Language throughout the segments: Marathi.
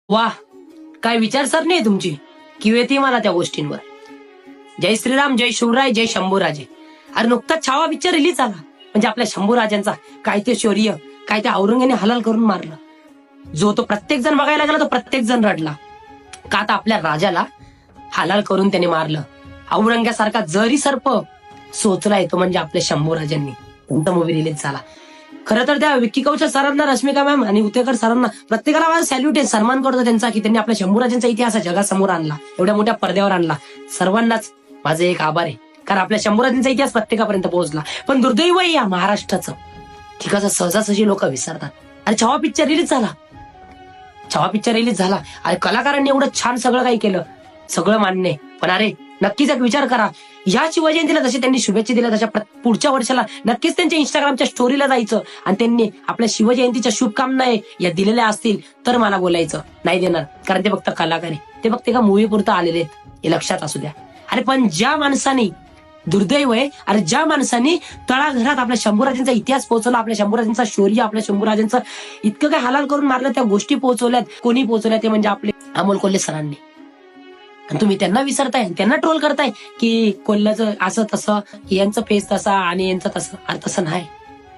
वाह, काय विचारसरणी आहे तुमची. किंवा येते मला त्या गोष्टींवर. जय श्रीराम, जय शिवराय, जय शंभूराजे. अरे नुकताच छावा पिक्चर रिलीज झाला. म्हणजे आपल्या शंभूराजांचा काय ते शौर्य, काय त्या औरंगाने हलाल करून मारलं. जो तो प्रत्येक जण बघायला गेला तो प्रत्येक जण रडला. का आता आपल्या राजाला हलाल करून त्याने मारलं. औरंग्यासारखा जरी सर्प सोचला येतो म्हणजे आपल्या शंभूराजांनी. कोणता मूवी रिलीज झाला. खरं तर त्या विक्की कौशल सरांना, रश्मिका मॅम आणि उतेकर सरांना प्रत्येकाला माझा सॅल्यूट आहे, सन्मान करतो त्यांचा की त्यांनी आपल्या शंभूराजांचा इतिहास जगासमोर आणला, एवढ्या मोठ्या पडद्यावर आणला. सर्वांनाच माझे एक आभार आहे. कारण आपल्या शंभूराजांचा इतिहास प्रत्येकापर्यंत पोहोचला. पण दुर्दैव आहे या महाराष्ट्राचं की कसं सहजासहजी लोक विसरतात. अरे छावा पिक्चर रिलीज झाला. छावा पिक्चर रिलीज झाला. अरे कलाकारांनी एवढं छान सगळं काही केलं, सगळं मान्य. पण अरे नक्कीच एक विचार करा, या शिवजयंतीला जसे त्यांनी शुभेच्छा दिल्या तशा पुढच्या वर्षाला नक्कीच त्यांच्या इंस्टाग्रामच्या स्टोरीला जायचं आणि त्यांनी आपल्या शिवजयंतीच्या शुभकामना या दिलेल्या असतील तर मला बोलायचं. नाही देणार, कारण ते फक्त कलाकार आहे, ते फक्त एका मूवी पुरतं आलेले आहेत, हे लक्षात असू द्या. अरे पण ज्या माणसाने, दुर्दैव आहे, अरे ज्या माणसाने तळाघरात आपल्या शंभूराजांचा इतिहास पोहोचवला, आपल्या शंभूराजांचा शौर्य, आपल्या शंभूराजांचं इतकं काय हलाल करून मारलं, त्या गोष्टी पोहोचवल्यात. कोणी पोहोचवल्या ते म्हणजे आपले अमोल कोल्हे सरांनी. आणि तुम्ही त्यांना विसरताय, त्यांना ट्रोल करताय की कोल्ह्याचं असं तसं, यांचं फेस तसा आणि यांचं तसं. अरे तसं नाही.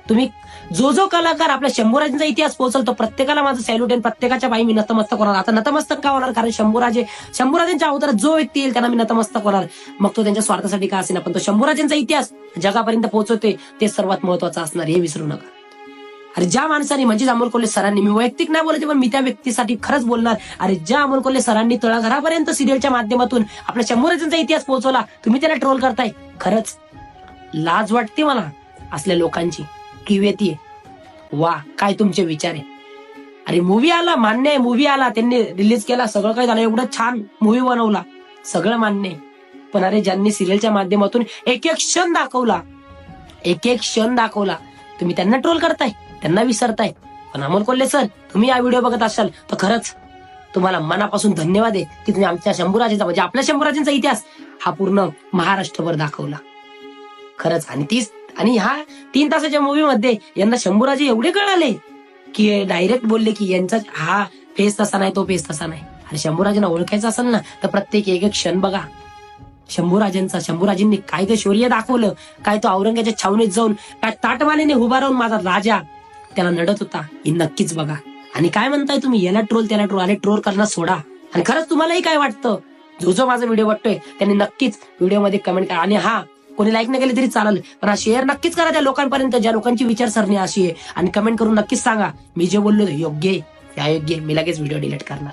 तुम्ही जो कलाकार आपल्या शंभूराजांचा इतिहास पोहोचवतो प्रत्येकाला माझं सॅल्यूट आहे. प्रत्येकाच्या पायी मी नतमस्तक होणार. आता नतमस्तक का होणार, कारण शंभूराजांच्या अवतारात जो व्यक्ती येईल त्यांना मी नतमस्तक होणार. मग तो त्यांच्या स्वार्थासाठी का असेना, पण तो शंभूराजांचा इतिहास जगापर्यंत पोहोचवते ते सर्वात महत्वाचं असणार, हे विसरू नका. अरे ज्या माणसाने, म्हणजे अमोल कोल्हे सरांनी, मी वैयक्तिक नाही बोलायचे पण मी त्या व्यक्तीसाठी खरंच बोलणार. अरे ज्या अमोल कोल्हे सरांनी तळाघरापर्यंत सिरियलच्या माध्यमातून आपल्या शंभूराजांचा इतिहास पोहोचवला, तुम्ही त्याला ट्रोल करताय. खरंच लाज वाटते मला असल्या लोकांची. किंवा वा, काय तुमचे विचार आहे. अरे मूवी आला, मान्य आहे, मूवी आला, त्यांनी रिलीज केला, सगळं काही झालं, एवढं छान मूवी बनवला, सगळं मान्य आहे. पण अरे ज्यांनी सिरियलच्या माध्यमातून एक एक क्षण दाखवला, तुम्ही त्यांना ट्रोल करताय, त्यांना विसरताय. पण अमोल कोल्हे सर, तुम्ही हा व्हिडिओ बघत असाल तर खरंच तुम्हाला मनापासून धन्यवाद आहे की तुम्ही आमच्या शंभूराजांचा, म्हणजे आपल्या शंभूराजांचा इतिहास हा पूर्ण महाराष्ट्रभर दाखवला. खरंच. आणि ह्या 3 तासाच्या मूवी मध्ये यांना शंभूराजे एवढे कळाले की डायरेक्ट बोलले की यांचा हा फेस तसा नाही, तो फेस तसा नाही. आणि शंभूराजांना ओळखायचं असेल ना तर प्रत्येक एक एक क्षण बघा शंभूराजांनी काय ते शौर्य दाखवलं, काय तो औरंगाच्या छावणीत जाऊन काय ताटमानेने उभा राहून माझा राजा त्याला नडत होता, हे नक्कीच बघा. आणि काय म्हणताय तुम्ही, याला ट्रोल त्याला ट्रोल, अरे ट्रोल करणं सोडा. आणि खरंच तुम्हालाही काय वाटतं, जो माझा व्हिडिओ बघतोय त्यांनी नक्कीच व्हिडिओमध्ये कमेंट करा. आणि हा, कोणी लाईक नाही केले तरी चालेल, पण हा शेअर नक्कीच करा त्या लोकांपर्यंत ज्या लोकांची विचारसरणी अशी आहे. आणि कमेंट करून नक्कीच सांगा मी जे बोललो योग्य आहे, अयोग्य आहे. मी लगेच व्हिडिओ डिलीट करणार.